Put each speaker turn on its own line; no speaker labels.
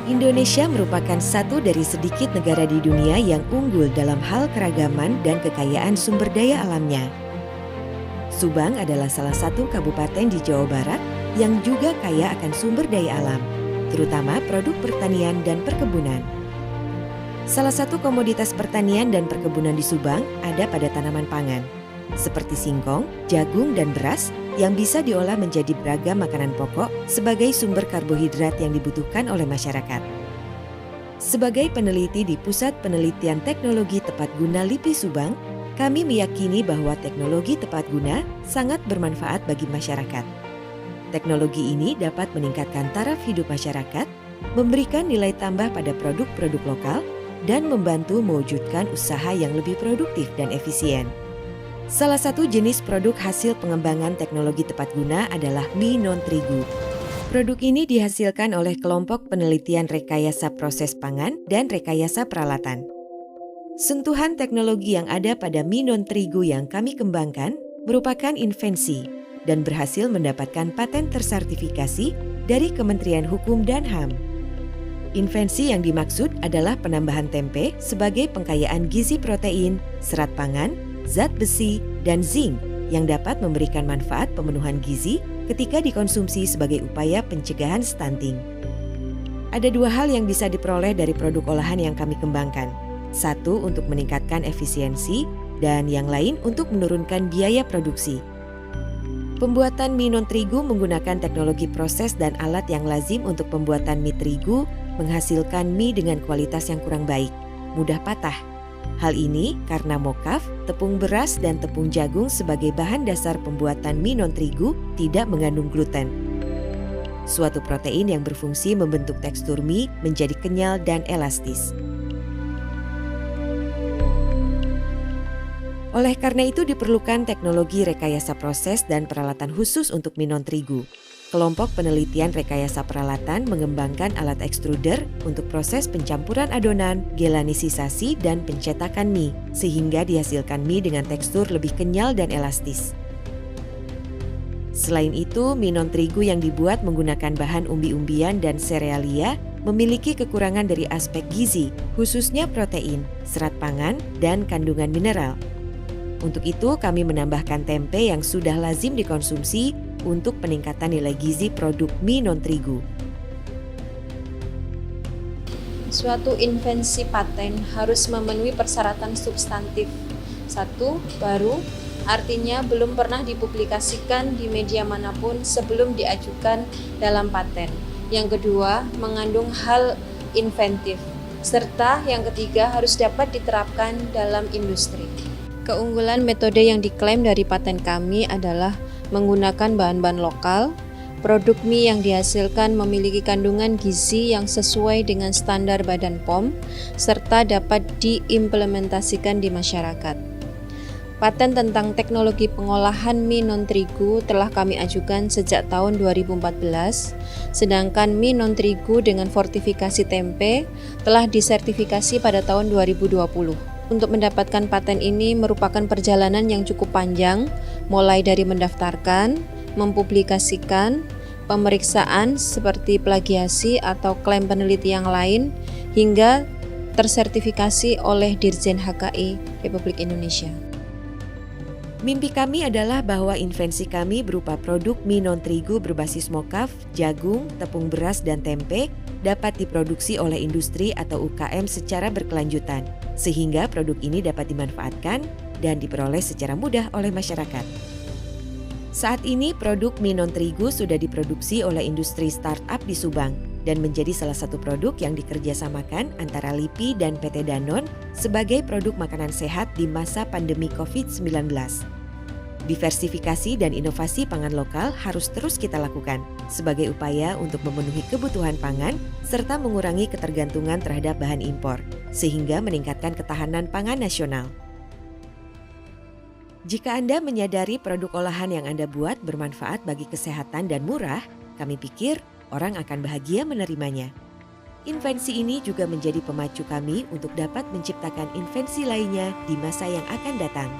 Indonesia merupakan satu dari sedikit negara di dunia yang unggul dalam hal keragaman dan kekayaan sumber daya alamnya. Subang adalah salah satu kabupaten di Jawa Barat yang juga kaya akan sumber daya alam, terutama produk pertanian dan perkebunan. Salah satu komoditas pertanian dan perkebunan di Subang ada pada tanaman pangan, seperti singkong, jagung, dan beras yang bisa diolah menjadi beragam makanan pokok sebagai sumber karbohidrat yang dibutuhkan oleh masyarakat. Sebagai peneliti di Pusat Penelitian Teknologi Tepat Guna LIPI Subang, kami meyakini bahwa teknologi tepat guna sangat bermanfaat bagi masyarakat. Teknologi ini dapat meningkatkan taraf hidup masyarakat, memberikan nilai tambah pada produk-produk lokal, dan membantu mewujudkan usaha yang lebih produktif dan efisien. Salah satu jenis produk hasil pengembangan teknologi tepat guna adalah mie non-terigu. Produk ini dihasilkan oleh kelompok penelitian rekayasa proses pangan dan rekayasa peralatan. Sentuhan teknologi yang ada pada mie non-terigu yang kami kembangkan merupakan invensi dan berhasil mendapatkan paten tersertifikasi dari Kementerian Hukum dan HAM. Invensi yang dimaksud adalah penambahan tempe sebagai pengkayaan gizi protein, serat pangan, zat besi, dan zinc yang dapat memberikan manfaat pemenuhan gizi ketika dikonsumsi sebagai upaya pencegahan stunting. Ada dua hal yang bisa diperoleh dari produk olahan yang kami kembangkan. Satu untuk meningkatkan efisiensi dan yang lain untuk menurunkan biaya produksi. Pembuatan mie non-terigu menggunakan teknologi proses dan alat yang lazim untuk pembuatan mie terigu menghasilkan mie dengan kualitas yang kurang baik, mudah patah. Hal ini karena mokaf, tepung beras, dan tepung jagung sebagai bahan dasar pembuatan mie non-terigu tidak mengandung gluten. Suatu protein yang berfungsi membentuk tekstur mie menjadi kenyal dan elastis. Oleh karena itu diperlukan teknologi rekayasa proses dan peralatan khusus untuk mie non-terigu. Kelompok penelitian rekayasa peralatan mengembangkan alat ekstruder untuk proses pencampuran adonan, gelanisisasi, dan pencetakan mie, sehingga dihasilkan mie dengan tekstur lebih kenyal dan elastis. Selain itu, mie non-terigu yang dibuat menggunakan bahan umbi-umbian dan serealia memiliki kekurangan dari aspek gizi, khususnya protein, serat pangan, dan kandungan mineral. Untuk itu, kami menambahkan tempe yang sudah lazim dikonsumsi untuk peningkatan nilai gizi produk mie non-terigu.
Suatu invensi paten harus memenuhi persyaratan substantif. 1. Baru, artinya belum pernah dipublikasikan di media manapun sebelum diajukan dalam paten. Yang kedua, mengandung hal inventif. Serta yang ketiga harus dapat diterapkan dalam industri. Keunggulan metode yang diklaim dari paten kami adalah menggunakan bahan-bahan lokal, produk mie yang dihasilkan memiliki kandungan gizi yang sesuai dengan standar Badan POM, serta dapat diimplementasikan di masyarakat. Paten tentang teknologi pengolahan mie non-terigu telah kami ajukan sejak tahun 2014, sedangkan mie non-terigu dengan fortifikasi tempe telah disertifikasi pada tahun 2020. Untuk mendapatkan paten ini merupakan perjalanan yang cukup panjang, mulai dari mendaftarkan, mempublikasikan, pemeriksaan seperti plagiasi atau klaim peneliti yang lain, hingga tersertifikasi oleh Dirjen HKI Republik Indonesia.
Mimpi kami adalah bahwa invensi kami berupa produk mie non-terigu berbasis mokaf, jagung, tepung beras, dan tempe dapat diproduksi oleh industri atau UKM secara berkelanjutan, sehingga produk ini dapat dimanfaatkan dan diperoleh secara mudah oleh masyarakat. Saat ini produk mie non-terigu sudah diproduksi oleh industri startup di Subang dan menjadi salah satu produk yang dikerjasamakan antara LIPI dan PT Danone sebagai produk makanan sehat di masa pandemi COVID-19. Diversifikasi dan inovasi pangan lokal harus terus kita lakukan sebagai upaya untuk memenuhi kebutuhan pangan serta mengurangi ketergantungan terhadap bahan impor, sehingga meningkatkan ketahanan pangan nasional. Jika Anda menyadari produk olahan yang Anda buat bermanfaat bagi kesehatan dan murah, kami pikir orang akan bahagia menerimanya. Invensi ini juga menjadi pemacu kami untuk dapat menciptakan invensi lainnya di masa yang akan datang.